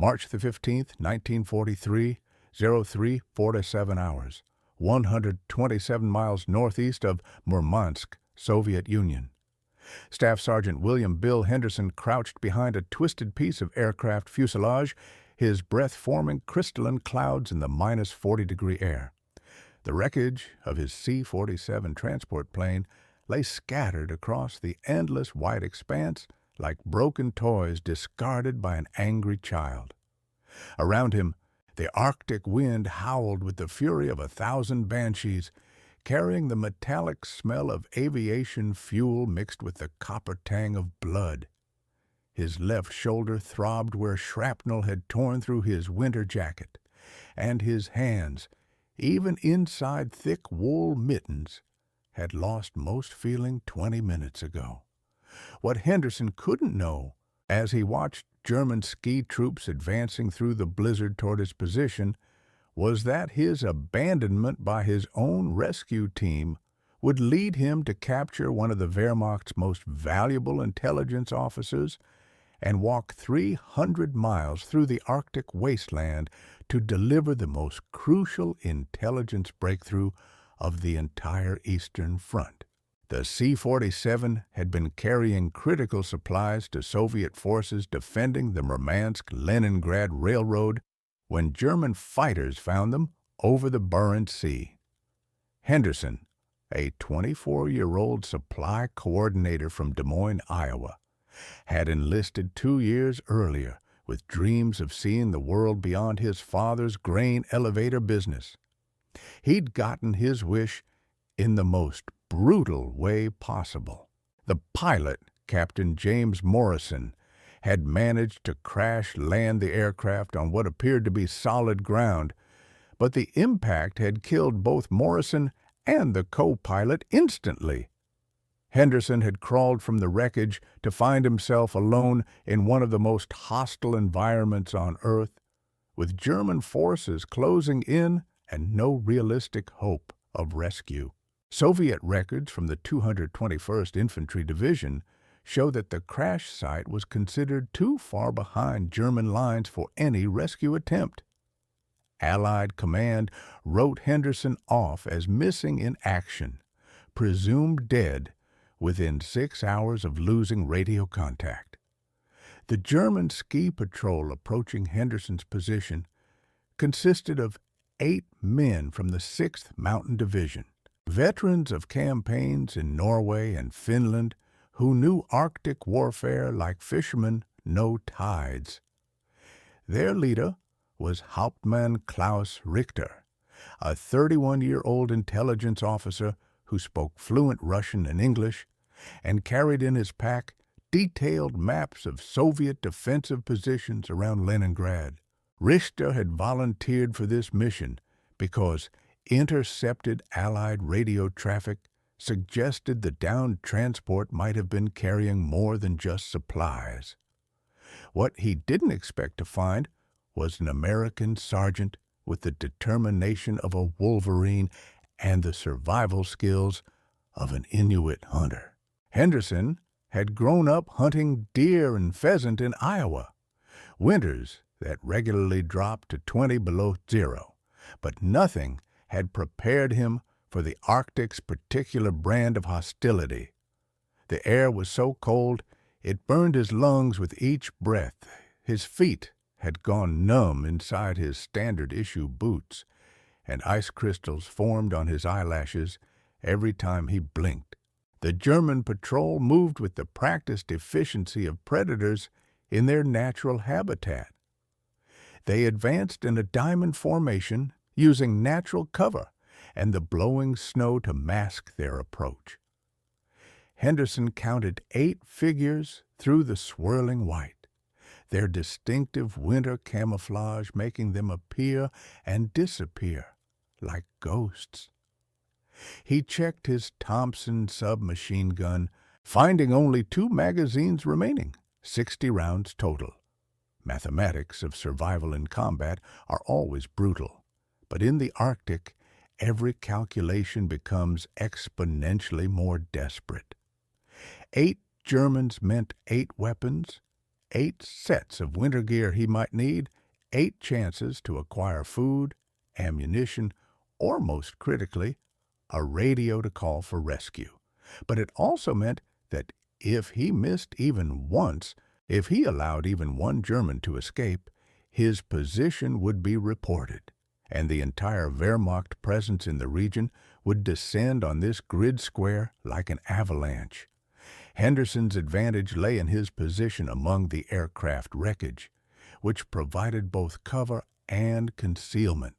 March the 15th, 1943, 03:47 hours, 127 miles northeast of Murmansk, Soviet Union. Staff Sergeant William Bill Henderson crouched behind a twisted piece of aircraft fuselage, his breath forming crystalline clouds in the minus 40-degree air. The wreckage of his C-47 transport plane lay scattered across the endless white expanse like broken toys discarded by an angry child. Around him, the Arctic wind howled with the fury of 1,000 banshees, carrying the metallic smell of aviation fuel mixed with the copper tang of blood. His left shoulder throbbed where shrapnel had torn through his winter jacket, and his hands, even inside thick wool mittens, had lost most feeling 20 minutes ago. What Henderson couldn't know, as he watched German ski troops advancing through the blizzard toward his position, was that his abandonment by his own rescue team would lead him to capture one of the Wehrmacht's most valuable intelligence officers and walk 300 miles through the Arctic wasteland to deliver the most crucial intelligence breakthrough of the entire Eastern Front. The C-47 had been carrying critical supplies to Soviet forces defending the Murmansk-Leningrad Railroad when German fighters found them over the Barents Sea. Henderson, a 24-year-old supply coordinator from Des Moines, Iowa, had enlisted 2 years earlier with dreams of seeing the world beyond his father's grain elevator business. He'd gotten his wish in the most brutal way possible. The pilot, Captain James Morrison, had managed to crash-land the aircraft on what appeared to be solid ground, but the impact had killed both Morrison and the co-pilot instantly. Henderson had crawled from the wreckage to find himself alone in one of the most hostile environments on Earth, with German forces closing in and no realistic hope of rescue. Soviet records from the 221st Infantry Division show that the crash site was considered too far behind German lines for any rescue attempt. Allied command wrote Henderson off as missing in action, presumed dead within 6 hours of losing radio contact. The German ski patrol approaching Henderson's position consisted of 8 men from the 6th Mountain Division, veterans of campaigns in Norway and Finland who knew Arctic warfare like fishermen know tides. Their leader was Hauptmann Klaus Richter, a 31-year-old intelligence officer who spoke fluent Russian and English and carried in his pack detailed maps of Soviet defensive positions around Leningrad. Richter had volunteered for this mission because intercepted Allied radio traffic suggested the downed transport might have been carrying more than just supplies. What he didn't expect to find was an American sergeant with the determination of a wolverine and the survival skills of an Inuit hunter. Henderson had grown up hunting deer and pheasant in Iowa, winters that regularly dropped to 20 below zero, but nothing had prepared him for the Arctic's particular brand of hostility. The air was so cold it burned his lungs with each breath. His feet had gone numb inside his standard-issue boots, and ice crystals formed on his eyelashes every time he blinked. The German patrol moved with the practiced efficiency of predators in their natural habitat. They advanced in a diamond formation using natural cover and the blowing snow to mask their approach. Henderson counted 8 figures through the swirling white, their distinctive winter camouflage making them appear and disappear like ghosts. He checked his Thompson submachine gun, finding only 2 magazines remaining, 60 rounds total. Mathematics of survival in combat are always brutal, but in the Arctic, every calculation becomes exponentially more desperate. 8 Germans meant 8 weapons 8 sets of winter gear he might need, 8 chances to acquire food, ammunition, or most critically, a radio to call for rescue. But it also meant that if he missed even once, if he allowed even one German to escape, his position would be reported, and the entire Wehrmacht presence in the region would descend on this grid square like an avalanche. Henderson's advantage lay in his position among the aircraft wreckage, which provided both cover and concealment,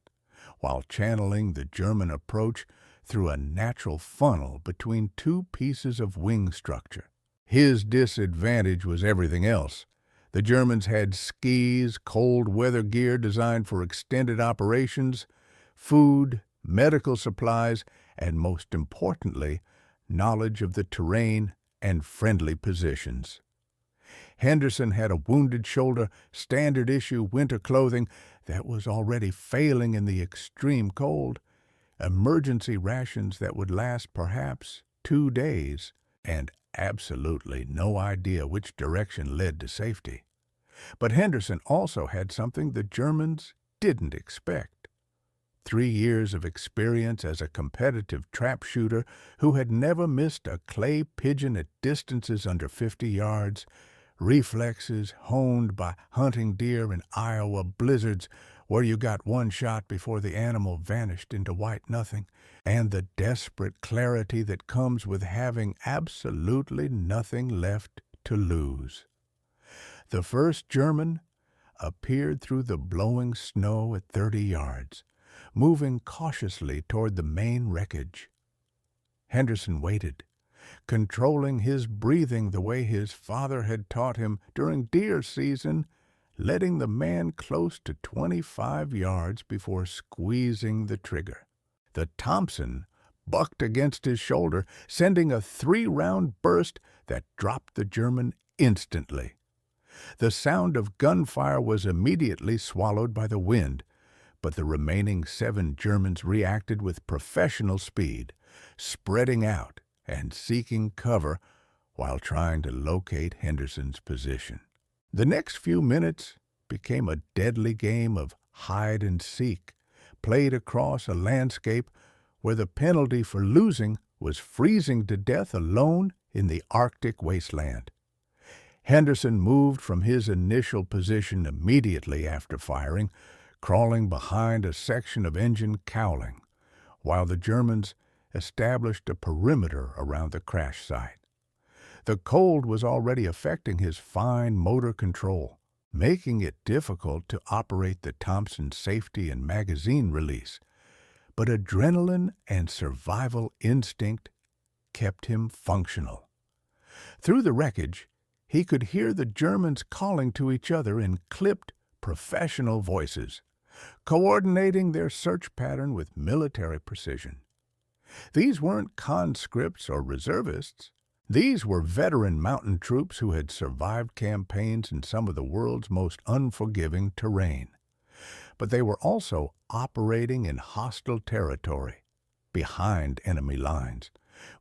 while channeling the German approach through a natural funnel between 2 pieces of wing structure. His disadvantage was everything else. The Germans had skis, cold weather gear designed for extended operations, food, medical supplies, and most importantly, knowledge of the terrain and friendly positions. Henderson had a wounded shoulder, standard-issue winter clothing that was already failing in the extreme cold, emergency rations that would last perhaps 2 days, and absolutely no idea which direction led to safety. But Henderson also had something the Germans didn't expect. 3 years of experience as a competitive trap shooter who had never missed a clay pigeon at distances under 50 yards, reflexes honed by hunting deer in Iowa blizzards where you got one shot before the animal vanished into white nothing, and the desperate clarity that comes with having absolutely nothing left to lose. The first German appeared through the blowing snow at 30 yards, moving cautiously toward the main wreckage. Henderson waited, controlling his breathing the way his father had taught him during deer season, letting the man close to 25 yards before squeezing the trigger. The Thompson bucked against his shoulder, sending a 3-round burst that dropped the German instantly. The sound of gunfire was immediately swallowed by the wind, but the remaining 7 Germans reacted with professional speed, spreading out and seeking cover while trying to locate Henderson's position. The next few minutes became a deadly game of hide and seek, played across a landscape where the penalty for losing was freezing to death alone in the Arctic wasteland. Henderson moved from his initial position immediately after firing, crawling behind a section of engine cowling, while the Germans established a perimeter around the crash site. The cold was already affecting his fine motor control, making it difficult to operate the Thompson's safety and magazine release, but adrenaline and survival instinct kept him functional. Through the wreckage, he could hear the Germans calling to each other in clipped, professional voices, coordinating their search pattern with military precision. These weren't conscripts or reservists. These were veteran mountain troops who had survived campaigns in some of the world's most unforgiving terrain. But they were also operating in hostile territory, behind enemy lines,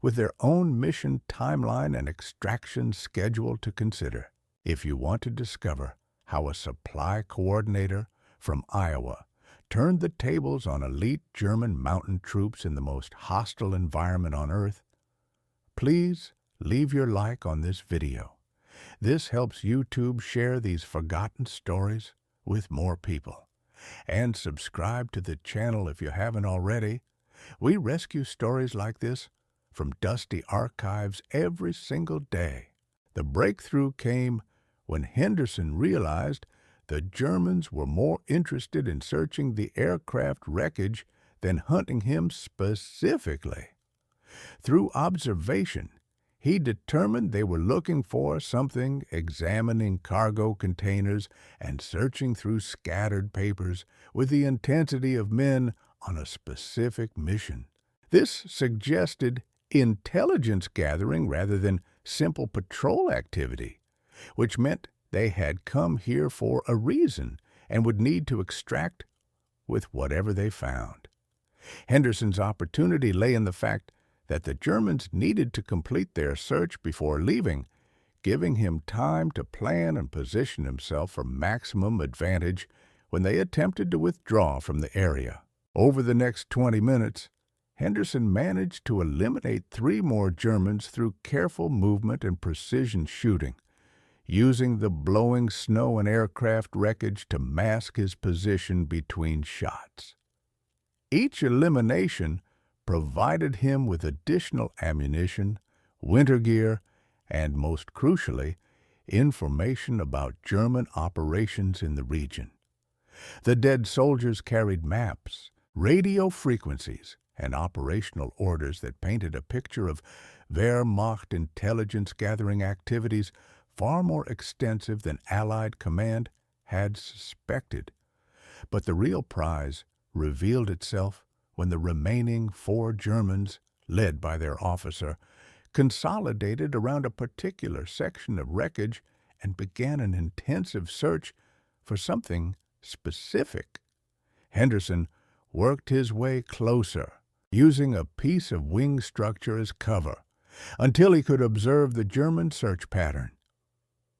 with their own mission timeline and extraction schedule to consider. If you want to discover how a supply coordinator from Iowa turned the tables on elite German mountain troops in the most hostile environment on Earth, please leave your like on this video. This helps YouTube share these forgotten stories with more people. And subscribe to the channel if you haven't already. We rescue stories like this from dusty archives every single day. The breakthrough came when Henderson realized the Germans were more interested in searching the aircraft wreckage than hunting him specifically. Through observation, he determined they were looking for something, examining cargo containers and searching through scattered papers with the intensity of men on a specific mission. This suggested intelligence gathering rather than simple patrol activity, which meant they had come here for a reason and would need to extract with whatever they found. Henderson's opportunity lay in the fact that the Germans needed to complete their search before leaving, giving him time to plan and position himself for maximum advantage when they attempted to withdraw from the area. Over the next 20 minutes, Henderson managed to eliminate 3 more Germans through careful movement and precision shooting, using the blowing snow and aircraft wreckage to mask his position between shots. Each elimination provided him with additional ammunition, winter gear, and, most crucially, information about German operations in the region. The dead soldiers carried maps, radio frequencies, and operational orders that painted a picture of Wehrmacht intelligence-gathering activities far more extensive than Allied command had suspected. But the real prize revealed itself when the remaining 4 Germans, led by their officer, consolidated around a particular section of wreckage and began an intensive search for something specific. Henderson worked his way closer, using a piece of wing structure as cover, until he could observe the German search pattern.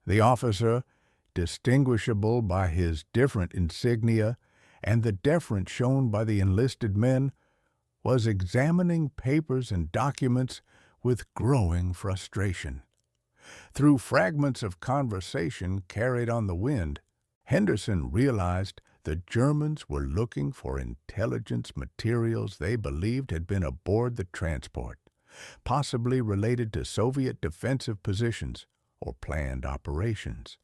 The officer, distinguishable by his different insignia and the deference shown by the enlisted men, was examining papers and documents with growing frustration. Through fragments of conversation carried on the wind, Henderson realized the Germans were looking for intelligence materials they believed had been aboard the transport, possibly related to Soviet defensive positions or planned operations.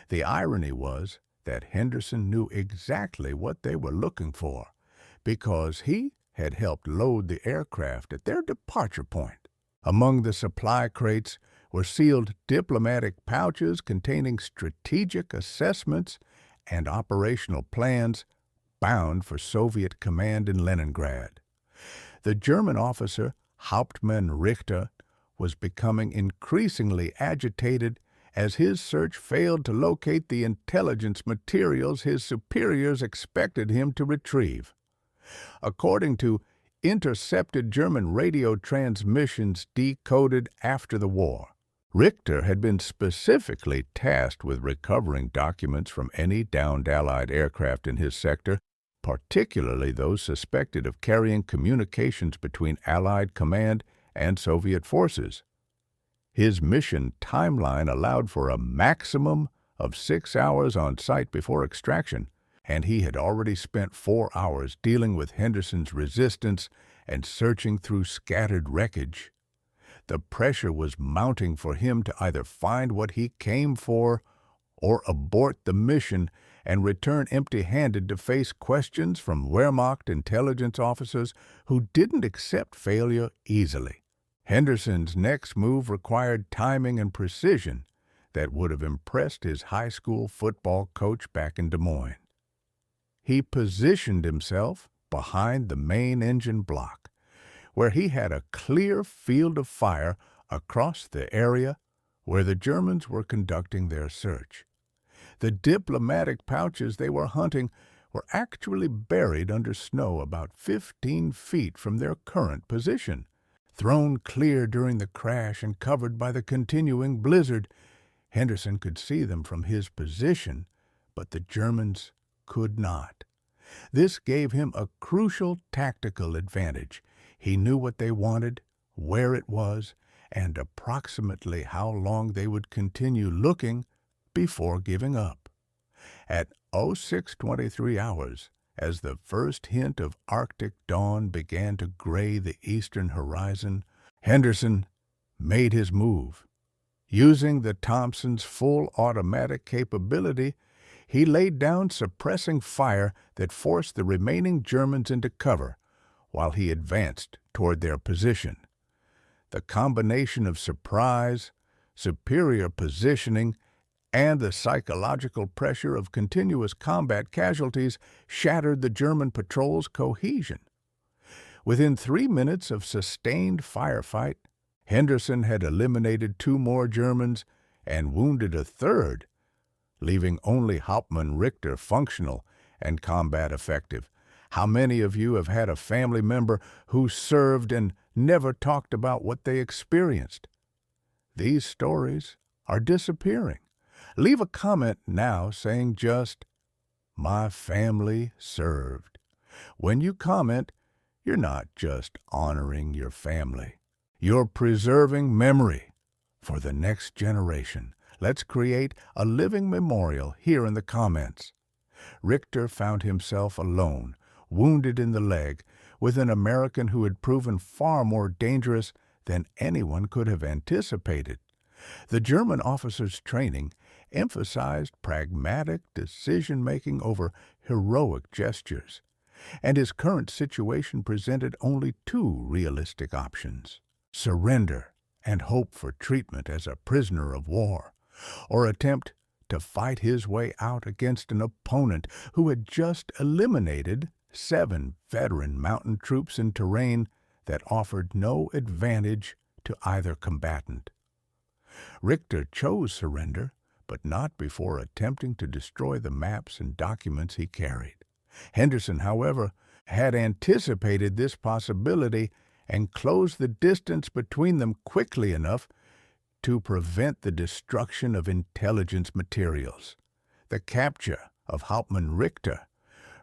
The irony was that Henderson knew exactly what they were looking for, because he had helped load the aircraft at their departure point. Among the supply crates were sealed diplomatic pouches containing strategic assessments and operational plans bound for Soviet command in Leningrad. The German officer, Hauptmann Richter, was becoming increasingly agitated as his search failed to locate the intelligence materials his superiors expected him to retrieve. According to intercepted German radio transmissions decoded after the war, Richter had been specifically tasked with recovering documents from any downed Allied aircraft in his sector, particularly those suspected of carrying communications between Allied command and Soviet forces. His mission timeline allowed for a maximum of 6 hours on site before extraction, and he had already spent 4 hours dealing with Henderson's resistance and searching through scattered wreckage. The pressure was mounting for him to either find what he came for or abort the mission and return empty-handed to face questions from Wehrmacht intelligence officers who didn't accept failure easily. Henderson's next move required timing and precision that would have impressed his high school football coach back in Des Moines. He positioned himself behind the main engine block, where he had a clear field of fire across the area where the Germans were conducting their search. The diplomatic pouches they were hunting were actually buried under snow about 15 feet from their current position. Thrown clear during the crash and covered by the continuing blizzard, Henderson could see them from his position, but the Germans could not. This gave him a crucial tactical advantage. He knew what they wanted, where it was, and approximately how long they would continue looking before giving up. At 06:23 hours, as the first hint of Arctic dawn began to gray the eastern horizon, Henderson made his move. Using the Thompson's full automatic capability, he laid down suppressing fire that forced the remaining Germans into cover while he advanced toward their position. The combination of surprise, superior positioning, and the psychological pressure of continuous combat casualties shattered the German patrol's cohesion. Within 3 minutes of sustained firefight, Henderson had eliminated 2 more Germans and wounded a third, leaving only Hauptmann Richter functional and combat effective. How many of you have had a family member who served and never talked about what they experienced? These stories are disappearing. Leave a comment now saying just, "My family served." When you comment, you're not just honoring your family. You're preserving memory for the next generation. Let's create a living memorial here in the comments. Richter found himself alone, wounded in the leg, with an American who had proven far more dangerous than anyone could have anticipated. The German officer's training emphasized pragmatic decision-making over heroic gestures, and his current situation presented only two realistic options: surrender and hope for treatment as a prisoner of war, or attempt to fight his way out against an opponent who had just eliminated 7 veteran mountain troops in terrain that offered no advantage to either combatant. Richter chose surrender, but not before attempting to destroy the maps and documents he carried. Henderson, however, had anticipated this possibility and closed the distance between them quickly enough to prevent the destruction of intelligence materials. The capture of Hauptmann Richter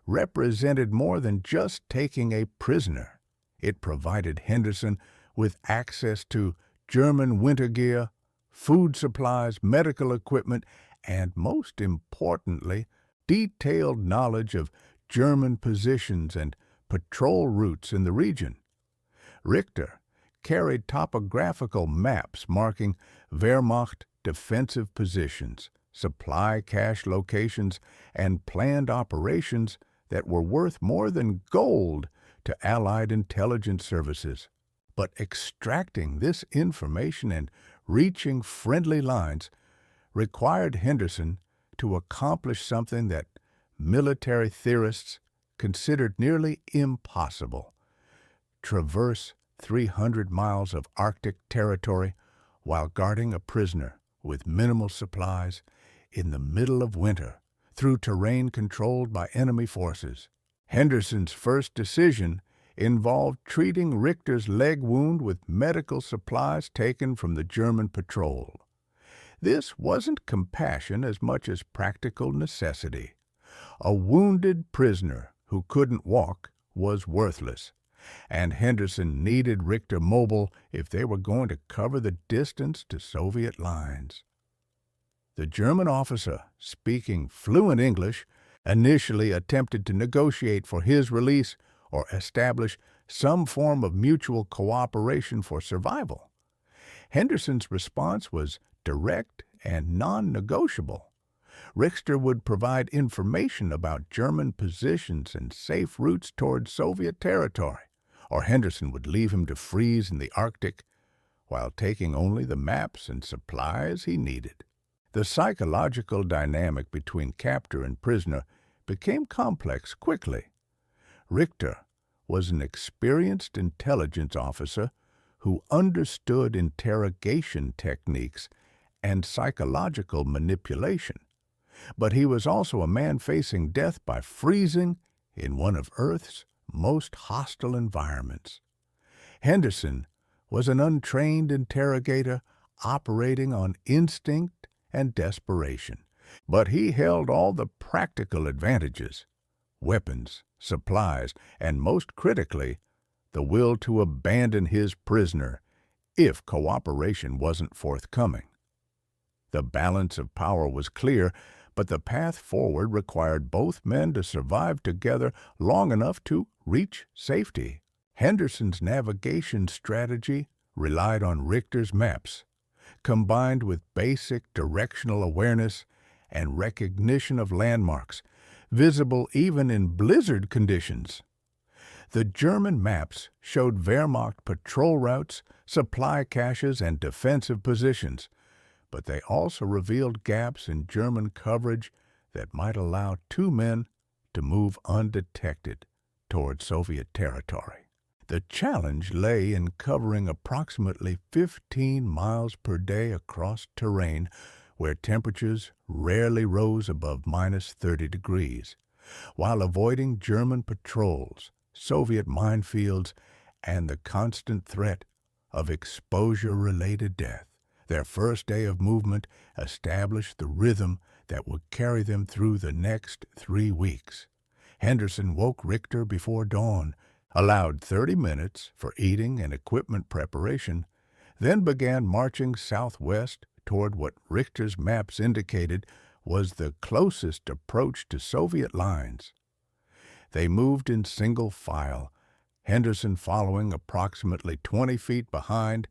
represented more than just taking a prisoner. It provided Henderson with access to German winter gear, food supplies, medical equipment, and most importantly, detailed knowledge of German positions and patrol routes in the region. Richter carried topographical maps marking Wehrmacht defensive positions, supply cache locations, and planned operations that were worth more than gold to Allied intelligence services. But extracting this information and reaching friendly lines required Henderson to accomplish something that military theorists considered nearly impossible: traverse 300 miles of Arctic territory while guarding a prisoner with minimal supplies in the middle of winter through terrain controlled by enemy forces. Henderson's first decision involved treating Richter's leg wound with medical supplies taken from the German patrol. This wasn't compassion as much as practical necessity. A wounded prisoner who couldn't walk was worthless, and Henderson needed Richter mobile if they were going to cover the distance to Soviet lines. The German officer, speaking fluent English, initially attempted to negotiate for his release or establish some form of mutual cooperation for survival. Henderson's response was direct and non-negotiable. Richter would provide information about German positions and safe routes toward Soviet territory, or Henderson would leave him to freeze in the Arctic while taking only the maps and supplies he needed. The psychological dynamic between captor and prisoner became complex quickly. Richter was an experienced intelligence officer who understood interrogation techniques and psychological manipulation, but he was also a man facing death by freezing in one of Earth's most hostile environments. Henderson was an untrained interrogator operating on instinct and desperation, but he held all the practical advantages: weapons, supplies, and most critically, the will to abandon his prisoner if cooperation wasn't forthcoming. The balance of power was clear, but the path forward required both men to survive together long enough to reach safety. Henderson's navigation strategy relied on Richter's maps, combined with basic directional awareness and recognition of landmarks, visible even in blizzard conditions. The German maps showed Wehrmacht patrol routes, supply caches, and defensive positions, but they also revealed gaps in German coverage that might allow two men to move undetected toward Soviet territory. The challenge lay in covering approximately 15 miles per day across terrain where temperatures rarely rose above -30 degrees, while avoiding German patrols, Soviet minefields, and the constant threat of exposure-related death. Their first day of movement established the rhythm that would carry them through the next 3 weeks. Henderson woke Richter before dawn, allowed 30 minutes for eating and equipment preparation, then began marching southwest toward what Richter's maps indicated was the closest approach to Soviet lines. They moved in single file, Henderson following approximately 20 feet behind,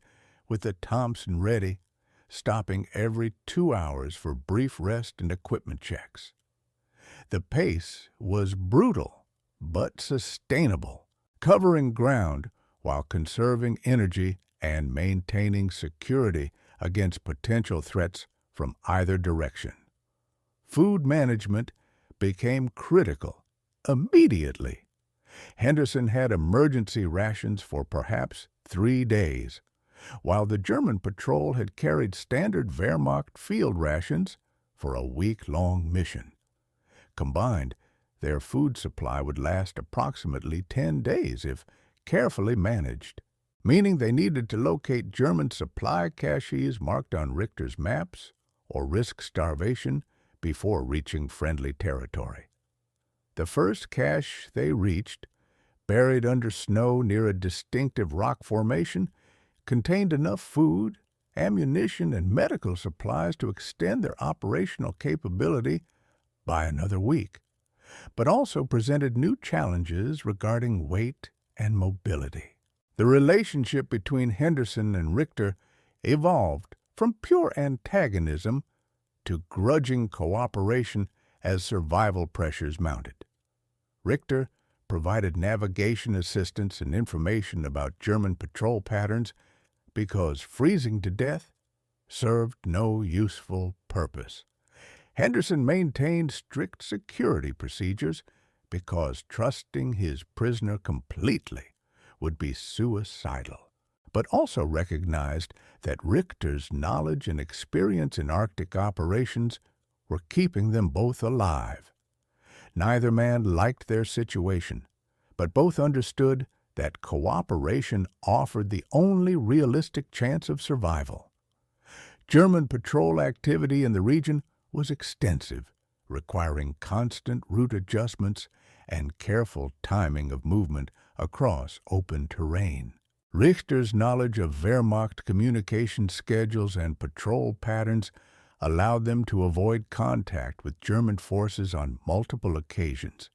with the Thompson ready, stopping every 2 hours for brief rest and equipment checks. The pace was brutal, but sustainable, covering ground while conserving energy and maintaining security against potential threats from either direction. Food management became critical immediately. Henderson had emergency rations for perhaps 3 days, while the German patrol had carried standard Wehrmacht field rations for a week-long mission. Combined, their food supply would last approximately 10 days if carefully managed, meaning they needed to locate German supply caches marked on Richter's maps or risk starvation before reaching friendly territory. The first cache they reached, buried under snow near a distinctive rock formation, contained enough food, ammunition, and medical supplies to extend their operational capability by another week, but also presented new challenges regarding weight and mobility. The relationship between Henderson and Richter evolved from pure antagonism to grudging cooperation as survival pressures mounted. Richter provided navigation assistance and information about German patrol patterns because freezing to death served no useful purpose. Henderson maintained strict security procedures because trusting his prisoner completely would be suicidal, but also recognized that Richter's knowledge and experience in Arctic operations were keeping them both alive. Neither man liked their situation, but both understood that cooperation offered the only realistic chance of survival. German patrol activity in the region was extensive, requiring constant route adjustments and careful timing of movement across open terrain. Richter's knowledge of Wehrmacht communication schedules and patrol patterns allowed them to avoid contact with German forces on multiple occasions,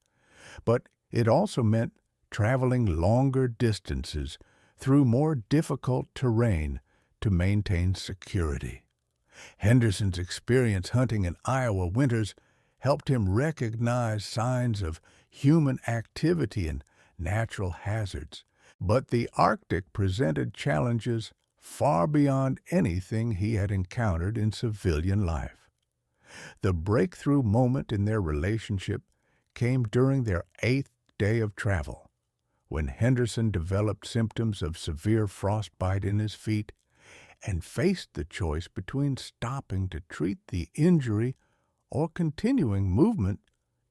but it also meant traveling longer distances through more difficult terrain to maintain security. Henderson's experience hunting in Iowa winters helped him recognize signs of human activity and natural hazards, but the Arctic presented challenges far beyond anything he had encountered in civilian life. The breakthrough moment in their relationship came during their 8th day of travel, when Henderson developed symptoms of severe frostbite in his feet and faced the choice between stopping to treat the injury or continuing movement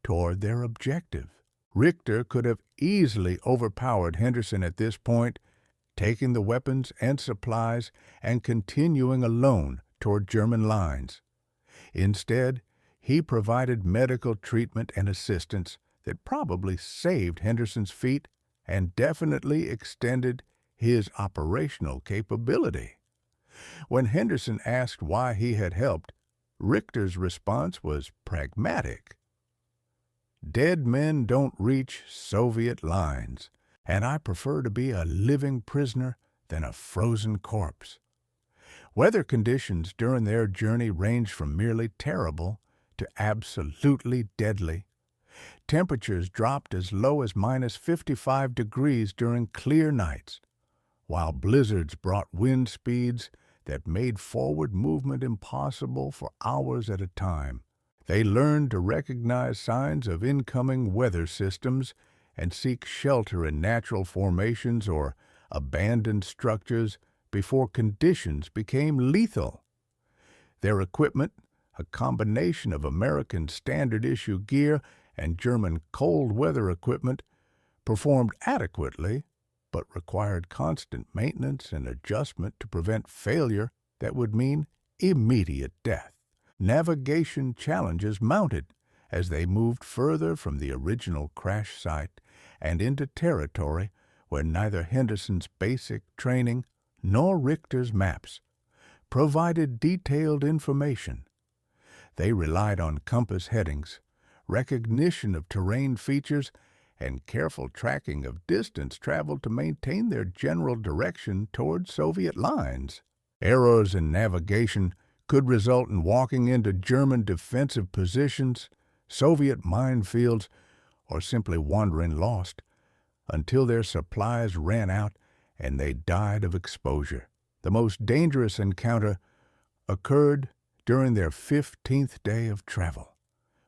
toward their objective. Richter could have easily overpowered Henderson at this point, taking the weapons and supplies and continuing alone toward German lines. Instead, he provided medical treatment and assistance that probably saved Henderson's feet and definitely extended his operational capability. When Henderson asked why he had helped, Richter's response was pragmatic. "Dead men don't reach Soviet lines, and I prefer to be a living prisoner than a frozen corpse." Weather conditions during their journey ranged from merely terrible to absolutely deadly. Temperatures dropped as low as -55 degrees during clear nights, while blizzards brought wind speeds that made forward movement impossible for hours at a time. They learned to recognize signs of incoming weather systems and seek shelter in natural formations or abandoned structures before conditions became lethal. Their equipment, a combination of American standard-issue gear and German cold-weather equipment, performed adequately but required constant maintenance and adjustment to prevent failure that would mean immediate death. Navigation challenges mounted as they moved further from the original crash site and into territory where neither Henderson's basic training nor Richter's maps provided detailed information. They relied on compass headings, recognition of terrain features, and careful tracking of distance traveled to maintain their general direction toward Soviet lines. Errors in navigation could result in walking into German defensive positions, Soviet minefields, or simply wandering lost until their supplies ran out and they died of exposure. The most dangerous encounter occurred during their 15th day of travel,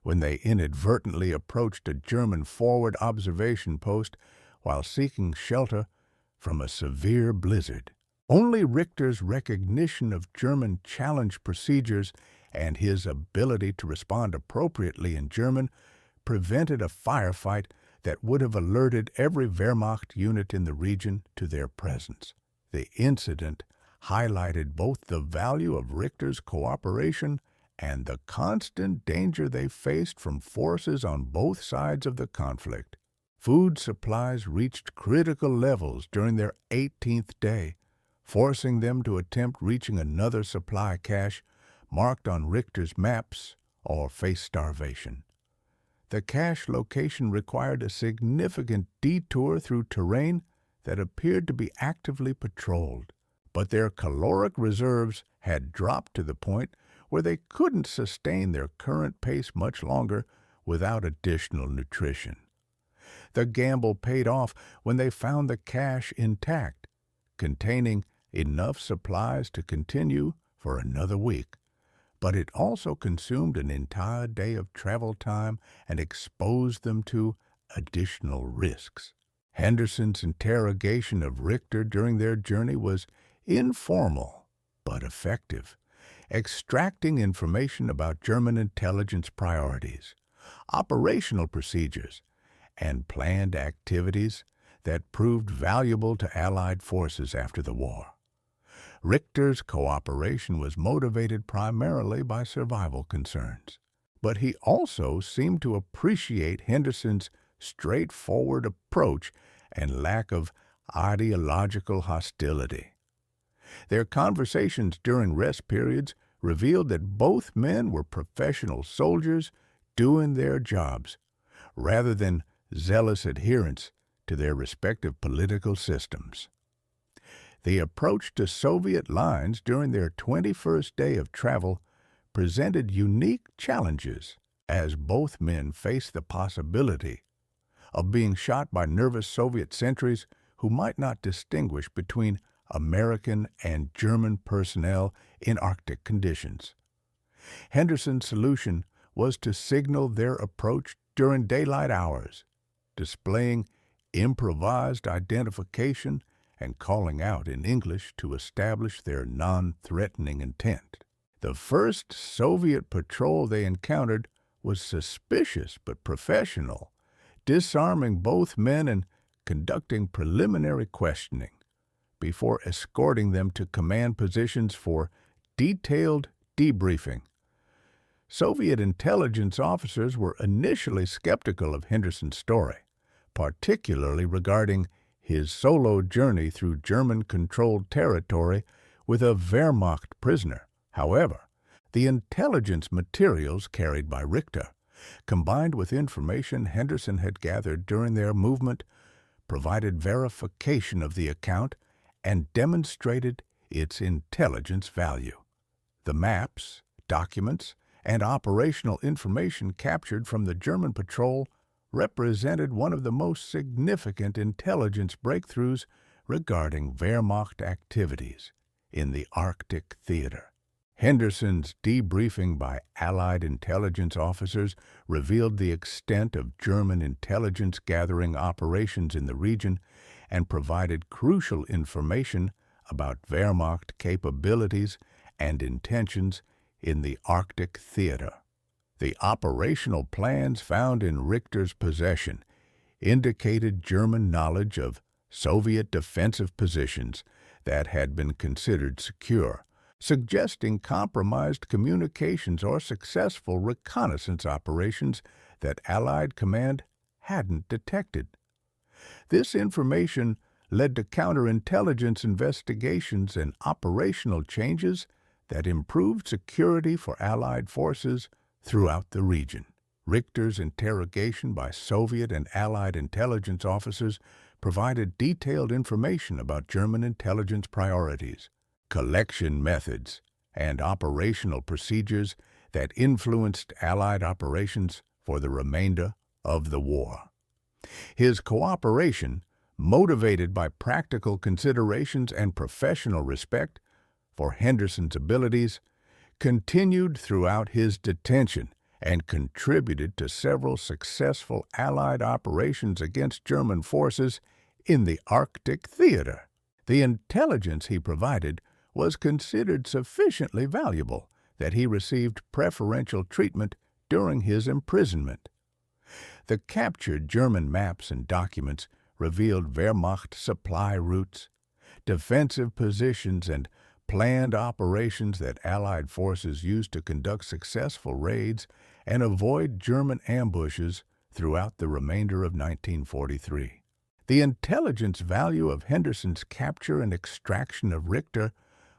when they inadvertently approached a German forward observation post while seeking shelter from a severe blizzard. Only Richter's recognition of German challenge procedures and his ability to respond appropriately in German prevented a firefight that would have alerted every Wehrmacht unit in the region to their presence. The incident highlighted both the value of Richter's cooperation and the constant danger they faced from forces on both sides of the conflict. Food supplies reached critical levels during their 18th day, forcing them to attempt reaching another supply cache marked on Richter's maps or face starvation. The cache location required a significant detour through terrain that appeared to be actively patrolled, but their caloric reserves had dropped to the point where they couldn't sustain their current pace much longer without additional nutrition. The gamble paid off when they found the cache intact, containing enough supplies to continue for another week. But it also consumed an entire day of travel time and exposed them to additional risks. Henderson's interrogation of Richter during their journey was informal but effective, extracting information about German intelligence priorities, operational procedures, and planned activities that proved valuable to Allied forces after the war. Richter's cooperation was motivated primarily by survival concerns, but he also seemed to appreciate Henderson's straightforward approach and lack of ideological hostility. Their conversations during rest periods revealed that both men were professional soldiers doing their jobs, rather than zealous adherents to their respective political systems. The approach to Soviet lines during their 21st day of travel presented unique challenges, as both men faced the possibility of being shot by nervous Soviet sentries who might not distinguish between American and German personnel in Arctic conditions. Henderson's solution was to signal their approach during daylight hours, displaying improvised identification and calling out in English to establish their non-threatening intent. The first Soviet patrol they encountered was suspicious but professional, disarming both men and conducting preliminary questioning before escorting them to command positions for detailed debriefing. Soviet intelligence officers were initially skeptical of Henderson's story, particularly regarding his solo journey through German-controlled territory with a Wehrmacht prisoner. However, the intelligence materials carried by Richter, combined with information Henderson had gathered during their movement, provided verification of the account and demonstrated its intelligence value. The maps, documents, and operational information captured from the German patrol represented one of the most significant intelligence breakthroughs regarding Wehrmacht activities in the Arctic theater. Henderson's debriefing by Allied intelligence officers revealed the extent of German intelligence-gathering operations in the region and provided crucial information about Wehrmacht capabilities and intentions in the Arctic theater. The operational plans found in Richter's possession indicated German knowledge of Soviet defensive positions that had been considered secure, suggesting compromised communications or successful reconnaissance operations that Allied command hadn't detected. This information led to counterintelligence investigations and operational changes that improved security for Allied forces throughout the region. Richter's interrogation by Soviet and Allied intelligence officers provided detailed information about German intelligence priorities, collection methods, and operational procedures that influenced Allied operations for the remainder of the war. His cooperation, motivated by practical considerations and professional respect for Henderson's abilities, continued throughout his detention and contributed to several successful Allied operations against German forces in the Arctic theater. The intelligence he provided was considered sufficiently valuable that he received preferential treatment during his imprisonment. The captured German maps and documents revealed Wehrmacht supply routes, defensive positions, and planned operations that Allied forces used to conduct successful raids and avoid German ambushes throughout the remainder of 1943. The intelligence value of Henderson's capture and extraction of Richter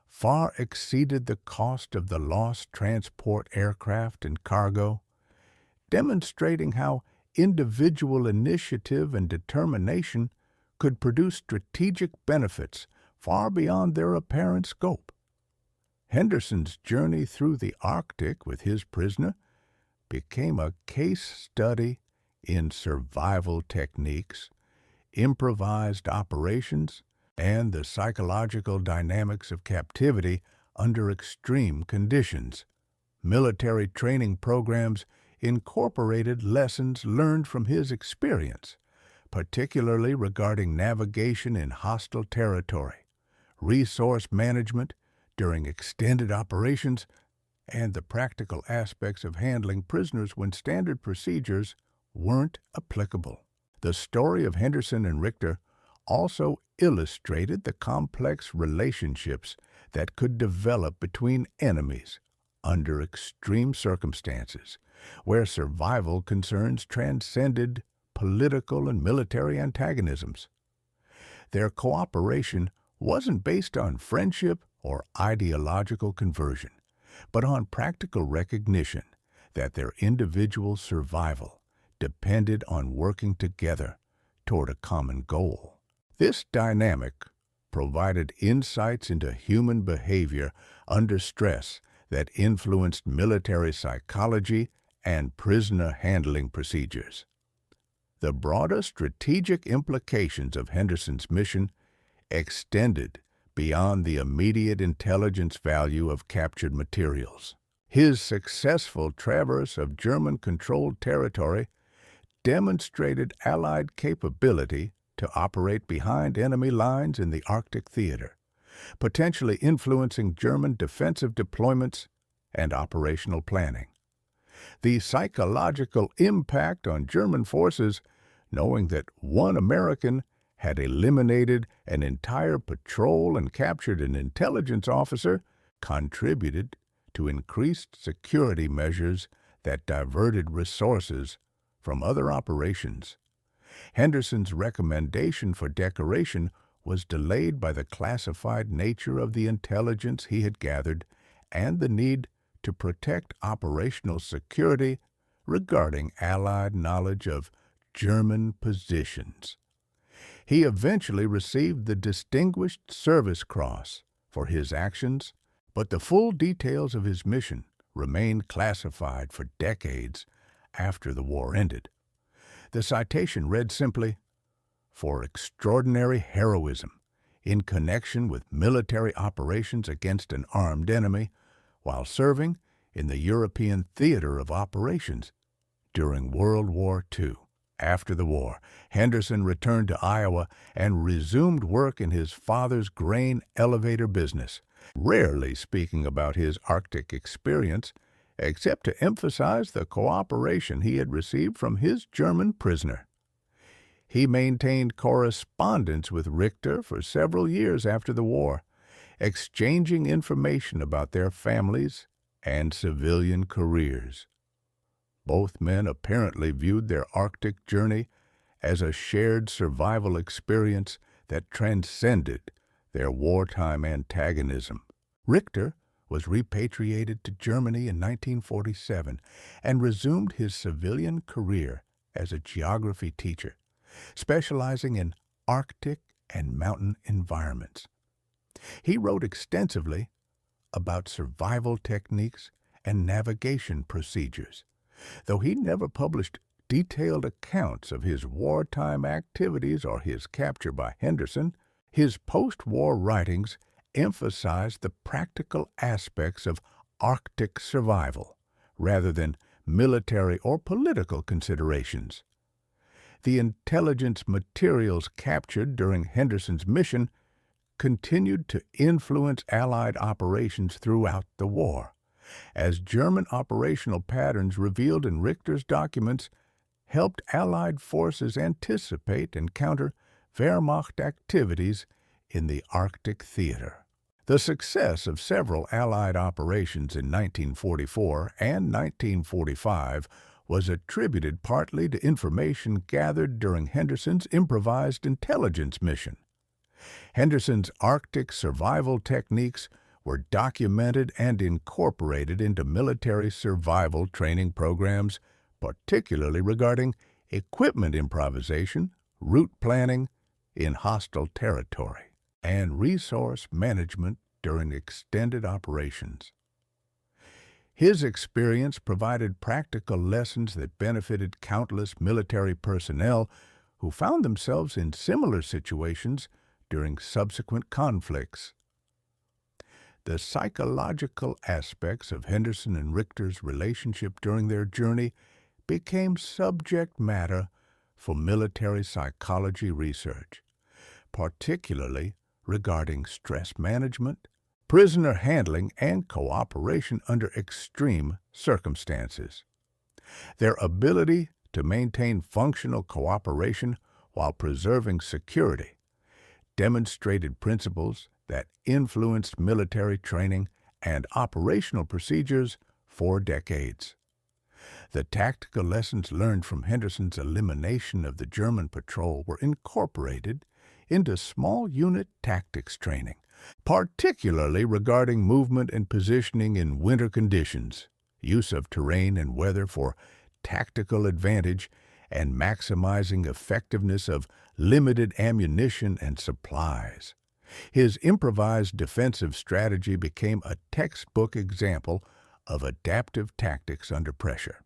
far exceeded the cost of the lost transport aircraft and cargo, demonstrating how individual initiative and determination could produce strategic benefits far beyond their apparent scope. Henderson's journey through the Arctic with his prisoner became a case study in survival techniques, improvised operations, and the psychological dynamics of captivity under extreme conditions. Military training programs incorporated lessons learned from his experience, particularly regarding navigation in hostile territory, resource management during extended operations, and the practical aspects of handling prisoners when standard procedures weren't applicable. The story of Henderson and Richter also illustrated the complex relationships that could develop between enemies under extreme circumstances, where survival concerns transcended political and military antagonisms. Their cooperation wasn't based on friendship or ideological conversion, but on practical recognition that their individual survival depended on working together toward a common goal. This dynamic provided insights into human behavior under stress that influenced military psychology and prisoner handling procedures. The broader strategic implications of Henderson's mission extended beyond the immediate intelligence value of captured materials. His successful traverse of German-controlled territory demonstrated Allied capability to operate behind enemy lines in the Arctic theater, potentially influencing German defensive deployments and operational planning. The psychological impact on German forces, knowing that one American had eliminated an entire patrol and captured an intelligence officer, contributed to increased security measures that diverted resources from other operations. Henderson's recommendation for decoration was delayed by the classified nature of the intelligence he had gathered and the need to protect operational security regarding Allied knowledge of German positions. He eventually received the Distinguished Service Cross for his actions, but the full details of his mission remained classified for decades after the war ended. The citation read simply, "For extraordinary heroism in connection with military operations against an armed enemy while serving in the European theater of operations during World War II." After the war, Henderson returned to Iowa and resumed work in his father's grain elevator business, rarely speaking about his Arctic experience except to emphasize the cooperation he had received from his German prisoner. He maintained correspondence with Richter for several years after the war, exchanging information about their families and civilian careers. Both men apparently viewed their Arctic journey as a shared survival experience that transcended their wartime antagonism. Richter was repatriated to Germany in 1947 and resumed his civilian career as a geography teacher, specializing in Arctic and mountain environments. He wrote extensively about survival techniques and navigation procedures, though he never published detailed accounts of his wartime activities or his capture by Henderson. His post-war writings emphasized the practical aspects of Arctic survival rather than military or political considerations. The intelligence materials captured during Henderson's mission continued to influence Allied operations throughout the war, as German operational patterns revealed in Richter's documents helped Allied forces anticipate and counter Wehrmacht activities in the Arctic theater. The success of several Allied operations in 1944 and 1945 was attributed partly to information gathered during Henderson's improvised intelligence mission. Henderson's Arctic survival techniques were documented and incorporated into military survival training programs, particularly regarding equipment improvisation, route planning in hostile territory, and resource management during extended operations. His experience provided practical lessons that benefited countless military personnel who found themselves in similar situations during subsequent conflicts. The psychological aspects of Henderson and Richter's relationship during their journey became subject matter for military psychology research, particularly regarding stress management, prisoner handling, and cooperation under extreme circumstances. Their ability to maintain functional cooperation while preserving security demonstrated principles that influenced military training and operational procedures for decades. The tactical lessons learned from Henderson's elimination of the German patrol were incorporated into small unit tactics training, particularly regarding movement and positioning in winter conditions, use of terrain and weather for tactical advantage, and maximizing effectiveness of limited ammunition and supplies. His improvised defensive strategy became a textbook example of adaptive tactics under pressure.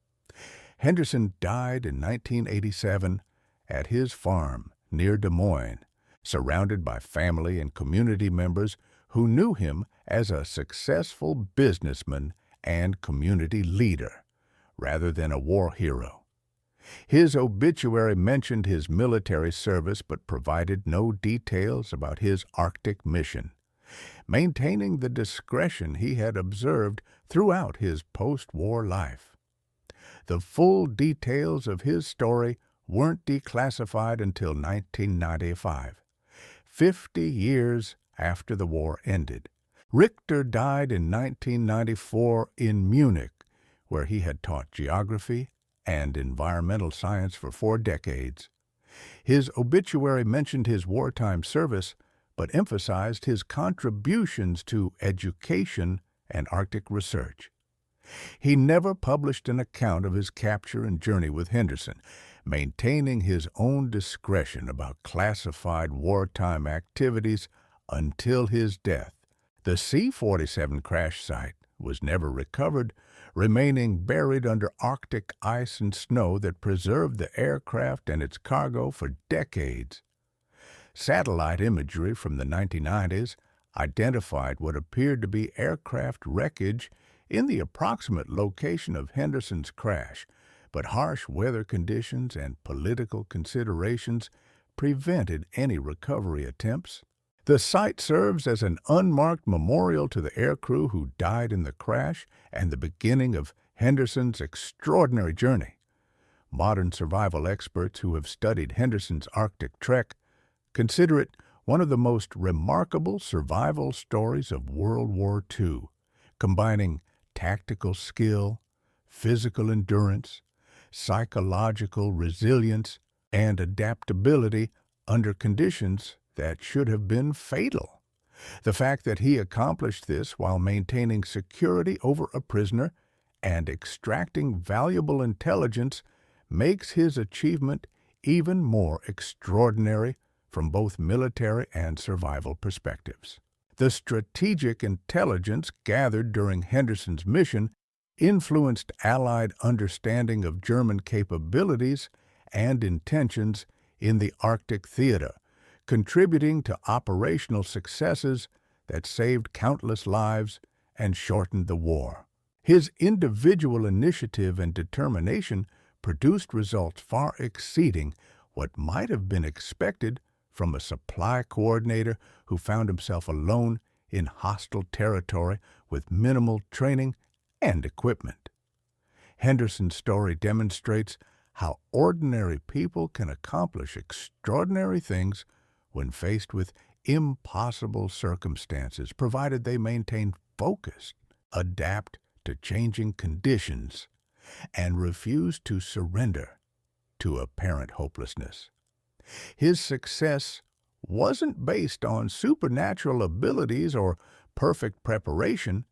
Henderson died in 1987 at his farm near Des Moines, surrounded by family and community members who knew him as a successful businessman and community leader, rather than a war hero. His obituary mentioned his military service but provided no details about his Arctic mission, maintaining the discretion he had observed throughout his post-war life. The full details of his story weren't declassified until 1995, 50 years after the war ended. Richter died in 1994 in Munich, where he had taught geography and environmental science for 4 decades. His obituary mentioned his wartime service, but emphasized his contributions to education and Arctic research. He never published an account of his capture and journey with Henderson, maintaining his own discretion about classified wartime activities until his death. The C-47 crash site was never recovered, remaining buried under Arctic ice and snow that preserved the aircraft and its cargo for decades. Satellite imagery from the 1990s identified what appeared to be aircraft wreckage in the approximate location of Henderson's crash, but harsh weather conditions and political considerations prevented any recovery attempts. The site serves as an unmarked memorial to the aircrew who died in the crash and the beginning of Henderson's extraordinary journey. Modern survival experts who have studied Henderson's Arctic trek consider it one of the most remarkable survival stories of World War II, combining tactical skill, physical endurance, psychological resilience, and adaptability under conditions that should have been fatal. The fact that he accomplished this while maintaining security over a prisoner and extracting valuable intelligence makes his achievement even more extraordinary from both military and survival perspectives. The strategic intelligence gathered during Henderson's mission influenced Allied understanding of German capabilities and intentions in the Arctic theater, contributing to operational successes that saved countless lives and shortened the war. His individual initiative and determination produced results far exceeding what might have been expected from a supply coordinator who found himself alone in hostile territory with minimal training and equipment. Henderson's story demonstrates how ordinary people can accomplish extraordinary things when faced with impossible circumstances, provided they maintain focus, adapt to changing conditions, and refuse to surrender to apparent hopelessness. His success wasn't based on supernatural abilities or perfect preparation,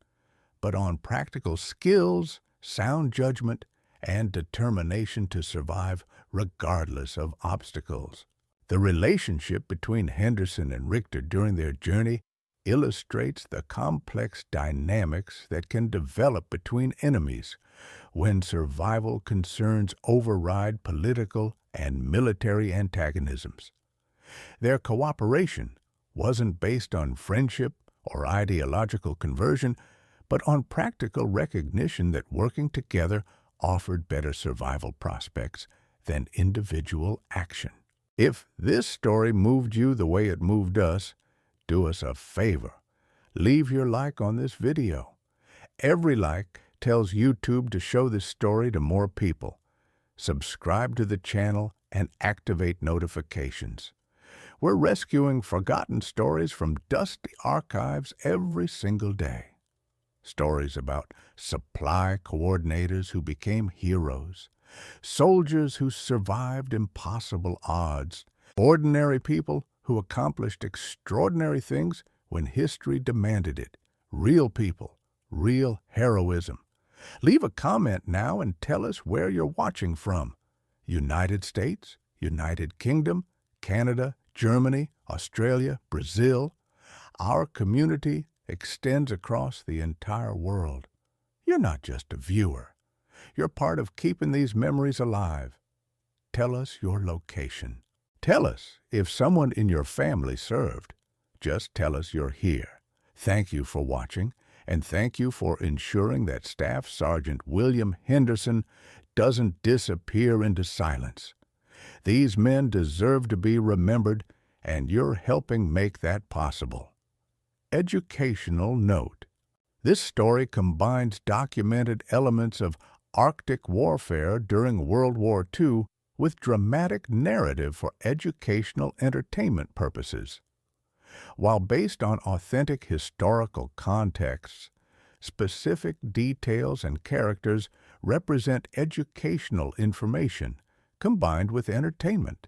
but on practical skills, sound judgment, and determination to survive regardless of obstacles. The relationship between Henderson and Richter during their journey illustrates the complex dynamics that can develop between enemies when survival concerns override political and military antagonisms. Their cooperation wasn't based on friendship or ideological conversion, but on practical recognition that working together offered better survival prospects than individual action. If this story moved you the way it moved us, do us a favor. Leave your like on this video. Every like tells YouTube to show this story to more people. Subscribe to the channel and activate notifications. We're rescuing forgotten stories from dusty archives every single day. Stories about supply coordinators who became heroes, soldiers who survived impossible odds, ordinary people who accomplished extraordinary things when history demanded it. Real people, real heroism. Leave a comment now and tell us where you're watching from. United States, United Kingdom, Canada, Germany, Australia, Brazil. Our community extends across the entire world. You're not just a viewer. You're part of keeping these memories alive. Tell us your location. Tell us if someone in your family served. Just tell us you're here. Thank you for watching, and thank you for ensuring that Staff Sergeant William Henderson doesn't disappear into silence. These men deserve to be remembered, and you're helping make that possible. Educational note. This story combines documented elements of Arctic warfare during World War II with dramatic narrative for educational entertainment purposes. While based on authentic historical contexts, specific details and characters represent educational information combined with entertainment.